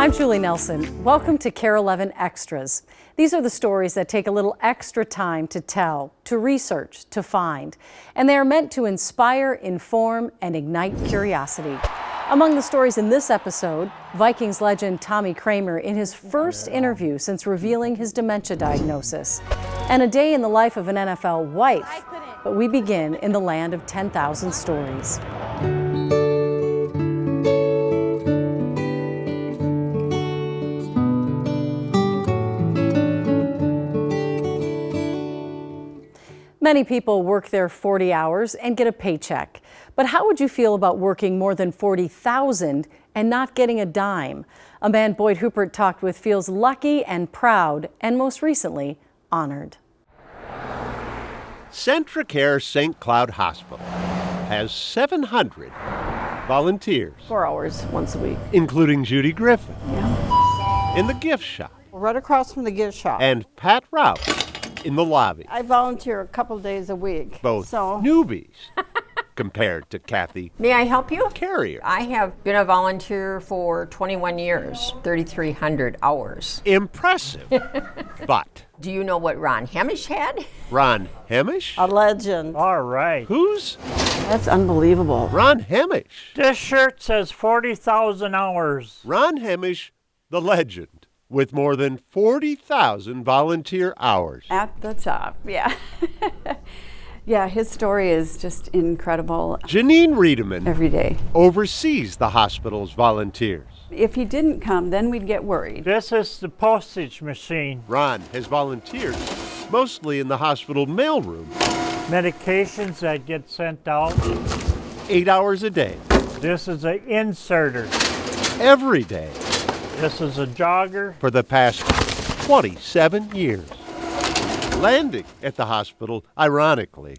I'm Julie Nelson. Welcome to KARE 11 Extras. These are the stories that take a little extra time to tell, to research, to find. And they are meant to inspire, inform, and ignite curiosity. Among the stories in this episode, Vikings legend Tommy Kramer in his first interview since revealing his dementia diagnosis. And a day in the life of an NFL wife. But we begin in the land of 10,000 stories. Many people work their 40 hours and get a paycheck. But how would you feel about working more than 40,000 and not getting a dime? A man Boyd Huppert talked with feels lucky and proud, and most recently, honored. Centracare St. Cloud Hospital has 700 volunteers. 4 hours once a week. Including Judy Griffin. Yeah. In the gift shop. Right across from the gift shop. And Pat Rouse in the lobby. I volunteer a couple days a week. Both newbies compared to Kathy. May I help you? Carrier. I have been a volunteer for 21 years, 3,300 hours. Impressive. But Do you know what Ron Hemish had? Ron Hemish? A legend. All right. Who's That's unbelievable. Ron Hemish? This shirt says 40,000 hours. Ron Hemish, the legend, with more than 40,000 volunteer hours. At the top, yeah. Yeah, his story is just incredible. Janine Riedemann Every day. oversees the hospital's volunteers. If he didn't come, then we'd get worried. This is the postage machine. Ron has volunteers mostly in the hospital mailroom, Medications that get sent out. 8 hours a day, This is an inserter. every day, This is a jogger. for the past 27 years. Landing at the hospital, ironically,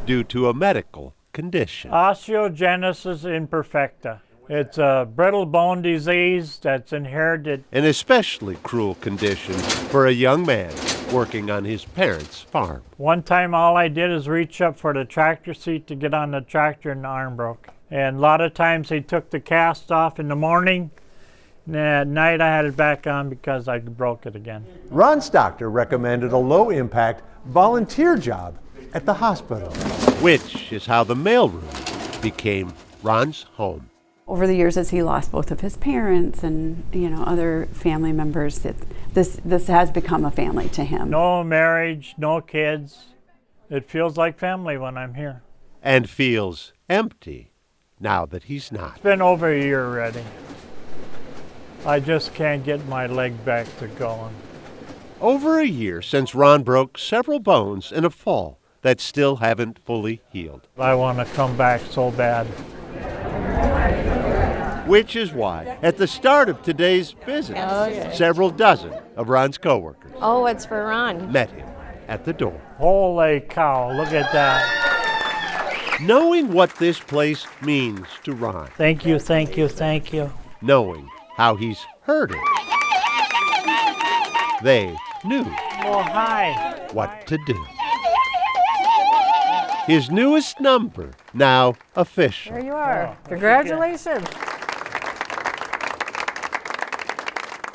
due to a medical condition. Osteogenesis imperfecta. It's a brittle bone disease that's inherited. An especially cruel condition for a young man working on his parents' farm. One time all I did is reach up for the tractor seat to get on the tractor and the arm broke. And a lot of times they took the cast off in the morning. And at night I had it back on because I broke it again. Ron's doctor recommended a low-impact volunteer job at the hospital. Which is how the mailroom became Ron's home. Over the years, as he lost both of his parents and other family members, this has become a family to him. No marriage, no kids. It feels like family when I'm here. And feels empty now that he's not. It's been over a year already. I just can't get my leg back to going. Over a year since Ron broke several bones in a fall that still haven't fully healed. I want to come back so bad. Which is why, at the start of today's visit, several dozen of Ron's coworkers Oh, it's for Ron. met him at the door. Holy cow, look at that. Knowing what this place means to Ron, Thank you, thank you, thank you. knowing how he's heard it, they knew Oh, hi. what to do. His newest number, now official. There you are. Oh, Congratulations.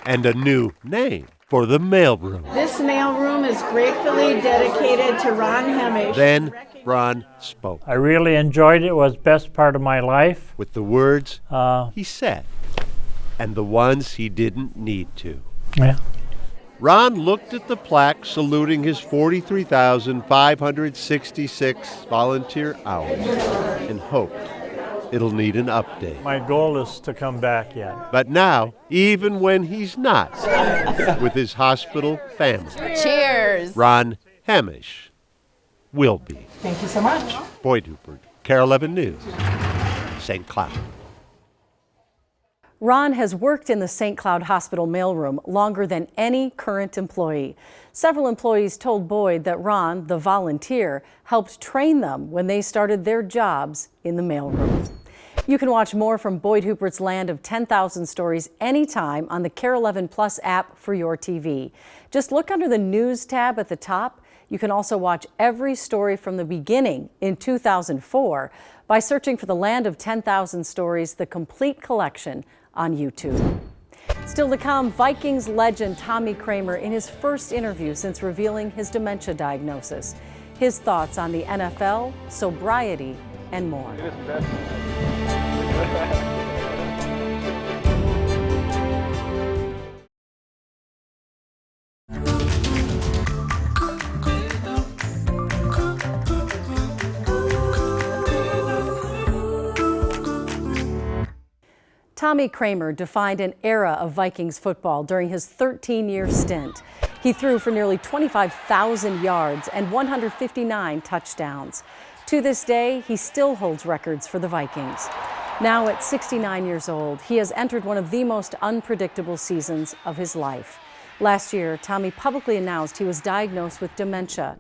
And a new name for the mailroom. This mailroom is gratefully dedicated to Ron Hemish. Then Ron spoke I really enjoyed it. It was the best part of my life. with the words Uh, he said and the ones he didn't need to. yeah. Ron looked at the plaque saluting his 43,566 volunteer hours and hoped it'll need an update. My goal is to come back yet. But now, even when he's not with his hospital family, Cheers. Ron Hemish will be. Thank you so much. Boyd Huppert, KARE 11 News, St. Cloud. Ron has worked in the St. Cloud Hospital mailroom longer than any current employee. Several employees told Boyd that Ron, the volunteer, helped train them when they started their jobs in the mailroom. You can watch more from Boyd Huppert's Land of 10,000 Stories anytime on the KARE 11 Plus app for your TV. Just look under the News tab at the top. You can also watch every story from the beginning in 2004 by searching for the Land of 10,000 Stories, the complete collection on YouTube. Still to come, Vikings legend Tommy Kramer in his first interview since revealing his dementia diagnosis. His thoughts on the NFL, sobriety, and more. Tommy Kramer defined an era of Vikings football during his 13-year stint. He threw for nearly 25,000 yards and 159 touchdowns. To this day, he still holds records for the Vikings. Now at 69 years old, he has entered one of the most unpredictable seasons of his life. Last year, Tommy publicly announced he was diagnosed with dementia.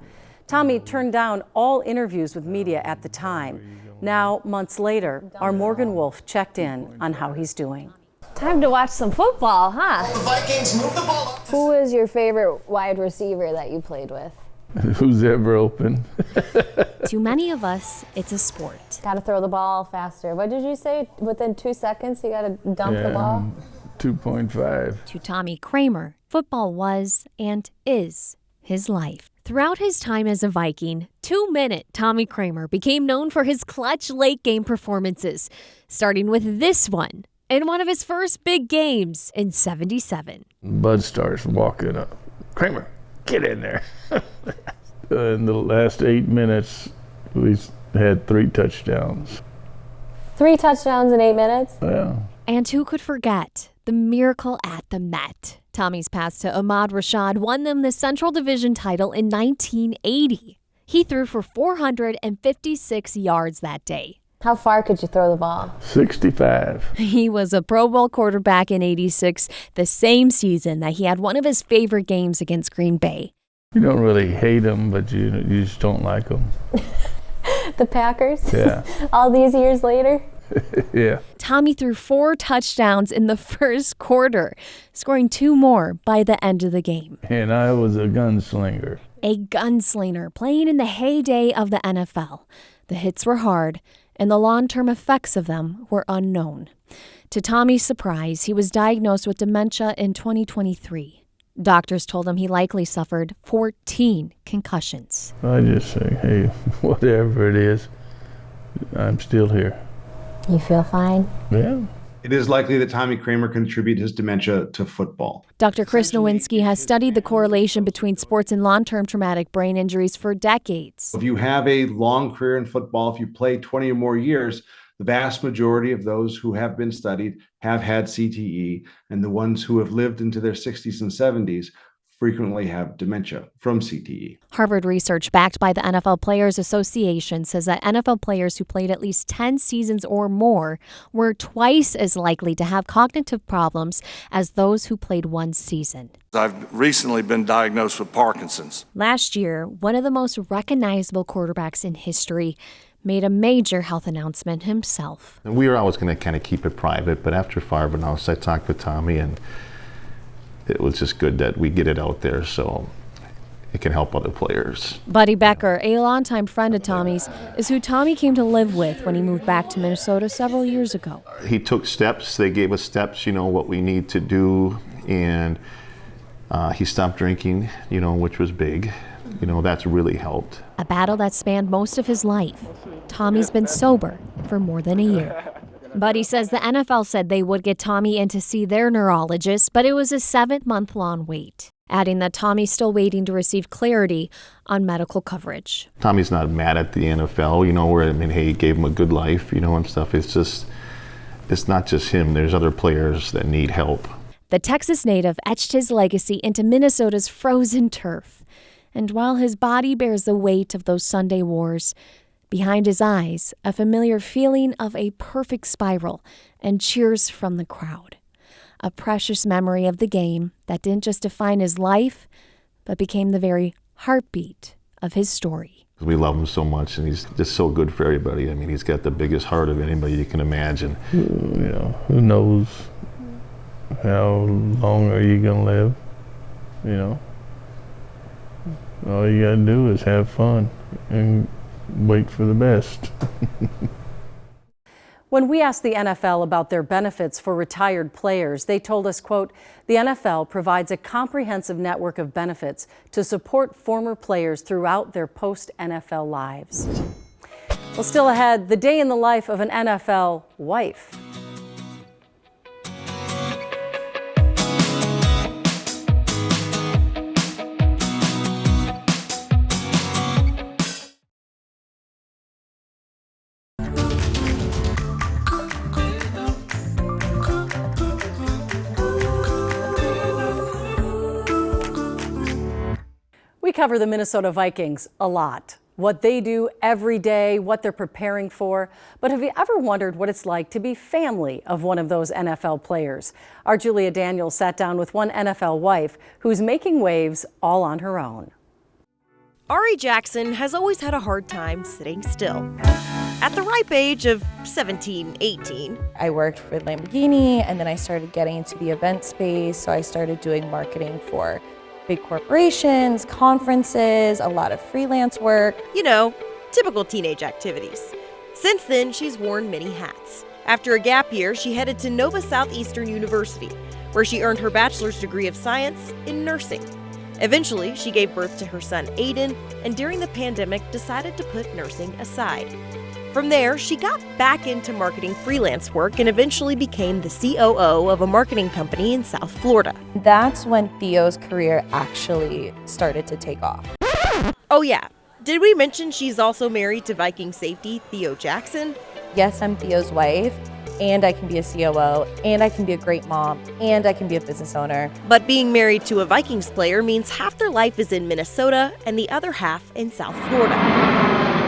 Tommy turned down all interviews with media at the time. Now, months later, our Morgan Wolf checked in on how he's doing. Time to watch some football, huh? The Vikings move the ball up. Who is your favorite wide receiver that you played with? Who's ever open? To many of us, it's a sport. Got to throw the ball faster. What did you say? Within 2 seconds, you got to dump the ball? 2.5. To Tommy Kramer, football was and is his life. Throughout his time as a Viking, 2-minute Tommy Kramer became known for his clutch late-game performances, starting with this one in one of his first big games in '77. Bud starts walking up. Kramer, get in there. In the last 8 minutes, we had 3 touchdowns. 3 touchdowns in 8 minutes? Yeah. And who could forget the miracle at the Met? Tommy's pass to Ahmad Rashad won them the Central Division title in 1980. He threw for 456 yards that day. How far could you throw the ball? 65. He was a Pro Bowl quarterback in '86, the same season that he had one of his favorite games against Green Bay. You don't really hate them, but you just don't like them. The Packers? Yeah. All these years later? Yeah. Tommy threw 4 touchdowns in the first quarter, scoring 2 more by the end of the game. And I was a gunslinger. A gunslinger playing in the heyday of the NFL. The hits were hard, and the long-term effects of them were unknown. To Tommy's surprise, he was diagnosed with dementia in 2023. Doctors told him he likely suffered 14 concussions. I just say, hey, whatever it is, I'm still here. You feel fine? Yeah. It is likely that Tommy Kramer contributed his dementia to football. Dr. Chris Nowinski has studied the correlation between sports and long-term traumatic brain injuries for decades. If you have a long career in football, if you play 20 or more years, the vast majority of those who have been studied have had CTE, and the ones who have lived into their 60s and 70s frequently have dementia from CTE. Harvard research backed by the NFL Players Association says that NFL players who played at least 10 seasons or more were twice as likely to have cognitive problems as those who played 1 season. I've recently been diagnosed with Parkinson's. Last year, one of the most recognizable quarterbacks in history made a major health announcement himself. We were always going to kind of keep it private, but after Favre announced, I talked with Tommy, and it was just good that we get it out there so it can help other players. Buddy Becker, a longtime friend of Tommy's, is who Tommy came to live with when he moved back to Minnesota several years ago. He took steps. They gave us steps, what we need to do, and he stopped drinking, which was big. That's really helped. A battle that spanned most of his life. Tommy's been sober for more than a year. Buddy says the NFL said they would get Tommy in to see their neurologist, but it was a 7-month-long wait, adding that Tommy's still waiting to receive clarity on medical coverage. Tommy's not mad at the NFL, hey, he gave him a good life, and stuff. It's not just him. There's other players that need help. The Texas native etched his legacy into Minnesota's frozen turf. And while his body bears the weight of those Sunday wars, behind his eyes, a familiar feeling of a perfect spiral and cheers from the crowd. A precious memory of the game that didn't just define his life, but became the very heartbeat of his story. We love him so much, and he's just so good for everybody. He's got the biggest heart of anybody you can imagine. Who knows how long are you going to live, All you got to do is have fun and wait for the best. When we asked the NFL about their benefits for retired players, they told us, quote, the NFL provides a comprehensive network of benefits to support former players throughout their post-NFL lives. Well, still ahead, the day in the life of an NFL wife. We cover the Minnesota Vikings a lot, what they do every day, what they're preparing for. But have you ever wondered what it's like to be family of one of those NFL players? Our Julia Daniels sat down with one NFL wife who's making waves all on her own. Ari Jackson has always had a hard time sitting still. At the ripe age of 17, 18. I worked with Lamborghini, and then I started getting into the event space, so I started doing marketing for big corporations, conferences, a lot of freelance work. You know, typical teenage activities. Since then, she's worn many hats. After a gap year, she headed to Nova Southeastern University, where she earned her bachelor's degree of science in nursing. Eventually, she gave birth to her son Aiden, and during the pandemic, decided to put nursing aside. From there, she got back into marketing freelance work and eventually became the COO of a marketing company in South Florida. That's when Theo's career actually started to take off. Oh yeah, did we mention she's also married to Viking safety Theo Jackson? Yes, I'm Theo's wife, and I can be a COO, and I can be a great mom, and I can be a business owner. But being married to a Vikings player means half their life is in Minnesota and the other half in South Florida.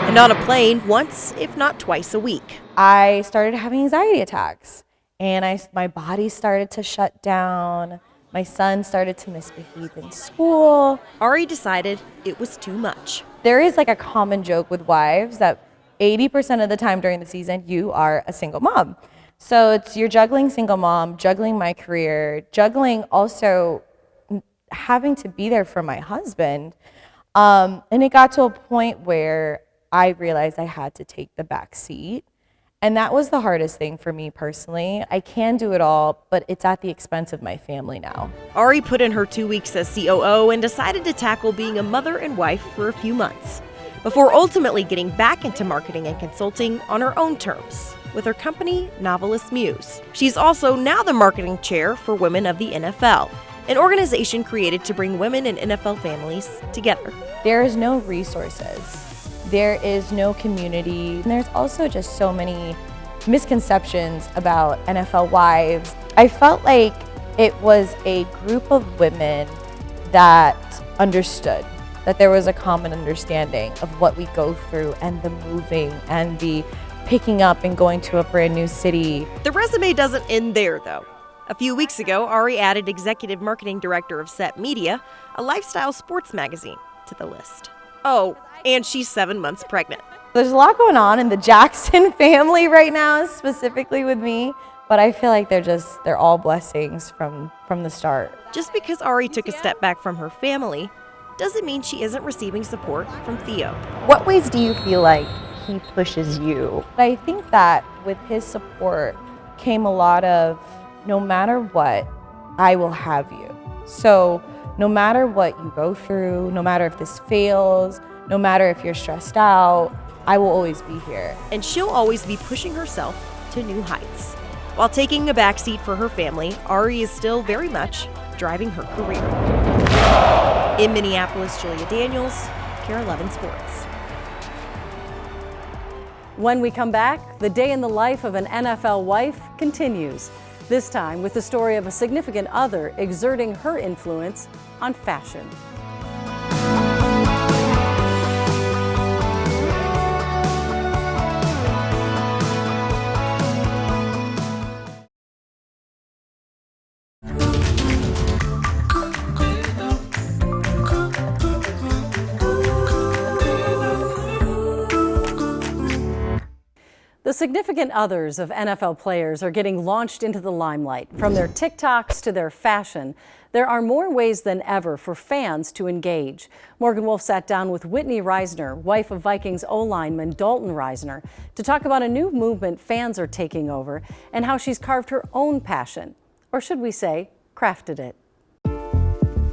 And on a plane once, if not twice a week. I started having anxiety attacks, and my body started to shut down. My son started to misbehave in school. Ari decided it was too much. There is like a common joke with wives that 80% of the time during the season, you are a single mom. So you're juggling single mom, juggling my career, juggling also having to be there for my husband. And it got to a point where I realized I had to take the back seat. And that was the hardest thing for me personally. I can do it all, but it's at the expense of my family now. Ari put in her 2 weeks as COO and decided to tackle being a mother and wife for a few months, before ultimately getting back into marketing and consulting on her own terms with her company, Novelist Muse. She's also now the marketing chair for Women of the NFL, an organization created to bring women and NFL families together. There is no resources. There is no community. And there's also just so many misconceptions about NFL wives. I felt like it was a group of women that understood, that there was a common understanding of what we go through and the moving and the picking up and going to a brand new city. The resume doesn't end there, though. A few weeks ago, Ari added Executive Marketing Director of Set Media, a lifestyle sports magazine, to the list. Oh, and she's 7 months pregnant. There's a lot going on in the Jackson family right now, specifically with me, but I feel like they're all blessings from the start. Just because Ari took a step back from her family doesn't mean she isn't receiving support from Theo. What ways do you feel like he pushes you? I think that with his support came a lot of, no matter what, I will have you. So no matter what you go through, no matter if this fails, no matter if you're stressed out, I will always be here. And she'll always be pushing herself to new heights. While taking a backseat for her family, Ari is still very much driving her career. In Minneapolis, Julia Daniels, KARE 11 Sports. When we come back, the day in the life of an NFL wife continues. This time with the story of a significant other exerting her influence on fashion. The The significant others of NFL players are getting launched into the limelight. From their TikToks to their fashion, there are more ways than ever for fans to engage. Morgan Wolf sat down with Whitney Reisner, wife of Vikings O-lineman Dalton Reisner, to talk about a new movement fans are taking over and how she's carved her own passion, or should we say, crafted it.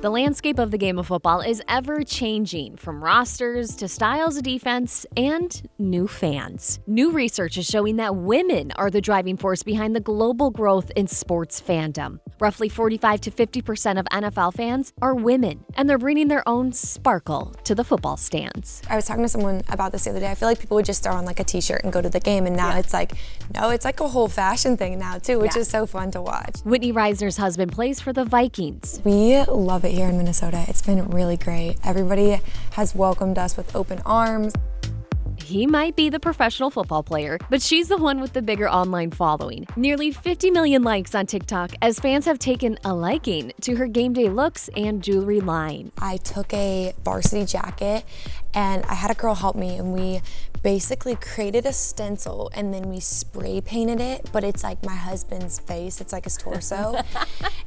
The landscape of the game of football is ever changing, from rosters to styles of defense and new fans. New research is showing that women are the driving force behind the global growth in sports fandom. Roughly 45 to 50% of NFL fans are women, and they're bringing their own sparkle to the football stands. I was talking to someone about this the other day. I feel like people would just throw on like a t-shirt and go to the game, and now it's like, no, it's like a whole fashion thing now too, which is so fun to watch. Whitney Reisner's husband plays for the Vikings. We love it here in Minnesota. It's been really great. Everybody has welcomed us with open arms. He might be the professional football player, but she's the one with the bigger online following. Nearly 50 million likes on TikTok as fans have taken a liking to her game day looks and jewelry line. I took a varsity jacket and I had a girl help me, and we basically created a stencil and then we spray painted it, but it's like my husband's face, it's like his torso.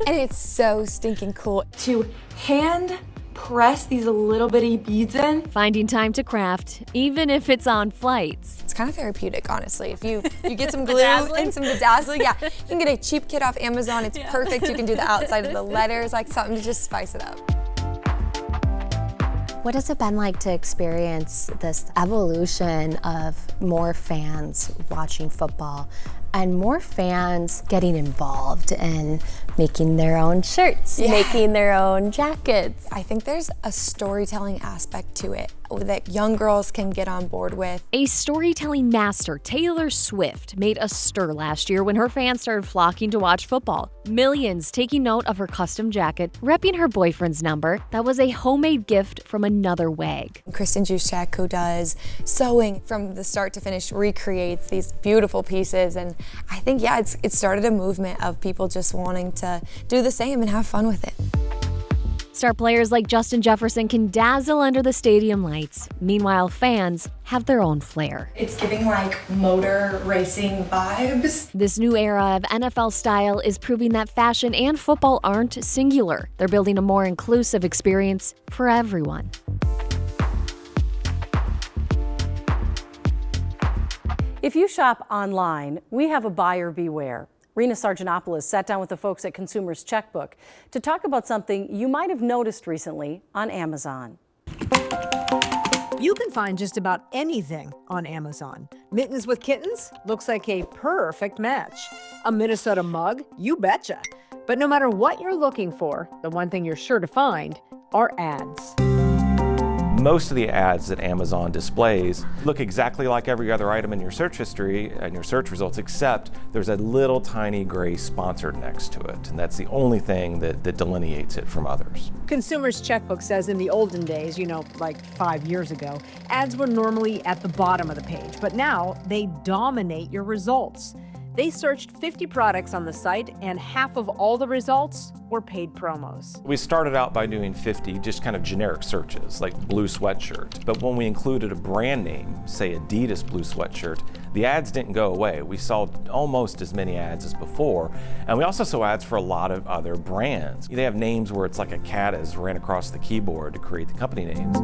And it's so stinking cool. To hand press these little bitty beads in. Finding time to craft, even if it's on flights. It's kind of therapeutic, honestly. If you get some glue and some bedazzling, you can get a cheap kit off Amazon. It's perfect. You can do the outside of the letters, like something to just spice it up. What has it been like to experience this evolution of more fans watching football and more fans getting involved in making their own shirts, making their own jackets? I think there's a storytelling aspect to it that young girls can get on board with. A storytelling master, Taylor Swift, made a stir last year when her fans started flocking to watch football. Millions taking note of her custom jacket, repping her boyfriend's number that was a homemade gift from another wag. Kristen Juszczyk, who does sewing from the start to finish, recreates these beautiful pieces, and I think, it started a movement of people just wanting to do the same and have fun with it. Star players like Justin Jefferson can dazzle under the stadium lights. Meanwhile, fans have their own flair. It's giving like motor racing vibes. This new era of NFL style is proving that fashion and football aren't singular. They're building a more inclusive experience for everyone. If you shop online, we have a buyer beware. Rena Sargentopoulos sat down with the folks at Consumers Checkbook to talk about something you might have noticed recently on Amazon. You can find just about anything on Amazon. Mittens with kittens? Looks like a perfect match. A Minnesota mug? You betcha. But no matter what you're looking for, the one thing you're sure to find are ads. Most of the ads that Amazon displays look exactly like every other item in your search history and your search results, except there's a little tiny gray sponsored next to it. And that's the only thing that delineates it from others. Consumers Checkbook says in the olden days, like 5 years ago, ads were normally at the bottom of the page, but now they dominate your results. They searched 50 products on the site, and half of all the results were paid promos. We started out by doing 50 just kind of generic searches, like blue sweatshirt. But when we included a brand name, say Adidas blue sweatshirt, the ads didn't go away. We saw almost as many ads as before. And we also saw ads for a lot of other brands. They have names where it's like a cat has ran across the keyboard to create the company names.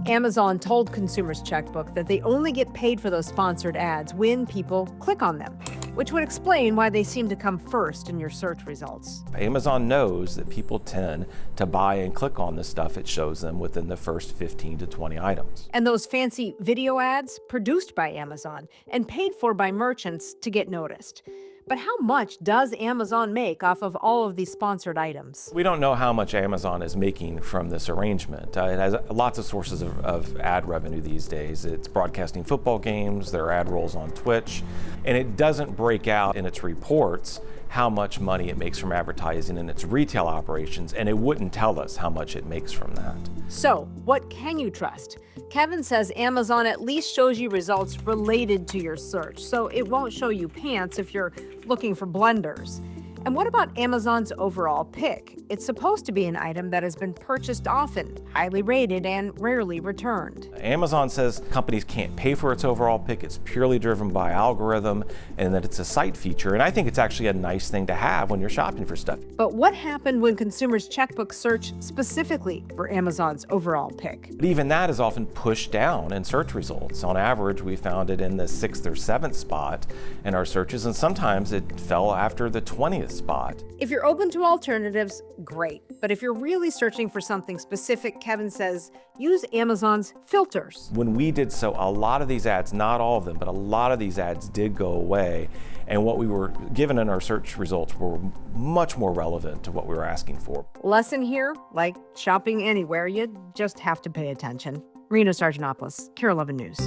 Amazon told Consumers Checkbook that they only get paid for those sponsored ads when people click on them, which would explain why they seem to come first in your search results. Amazon knows that people tend to buy and click on the stuff it shows them within the first 15 to 20 items. And those fancy video ads, produced by Amazon and paid for by merchants to get noticed. But how much does Amazon make off of all of these sponsored items? We don't know how much Amazon is making from this arrangement. It has lots of sources of ad revenue these days. It's broadcasting football games, there are ad rolls on Twitch, and it doesn't break out in its reports how much money it makes from advertising in its retail operations, and it wouldn't tell us how much it makes from that. So, what can you trust? Kevin says Amazon at least shows you results related to your search, so it won't show you pants if you're looking for blenders. And what about Amazon's overall pick? It's supposed to be an item that has been purchased often, highly rated, and rarely returned. Amazon says companies can't pay for its overall pick. It's purely driven by algorithm and that it's a site feature. And I think it's actually a nice thing to have when you're shopping for stuff. But what happened when consumers' checkbooks search specifically for Amazon's overall pick? But even that is often pushed down in search results. On average, we found it in the 6th or 7th spot in our searches, and sometimes it fell after the 20th spot. If you're open to alternatives, great. But if you're really searching for something specific, Kevin says, use Amazon's filters. When we did so, a lot of these ads, not all of them, but a lot of these ads did go away. And what we were given in our search results were much more relevant to what we were asking for. Lesson here, like shopping anywhere, you just have to pay attention. Rena Sargentopoulos, KARE 11 News.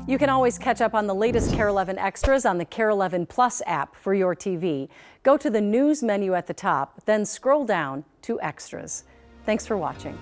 You can always catch up on the latest KARE 11 extras on the KARE 11 Plus app for your TV. Go to the news menu at the top, then scroll down to extras. Thanks for watching.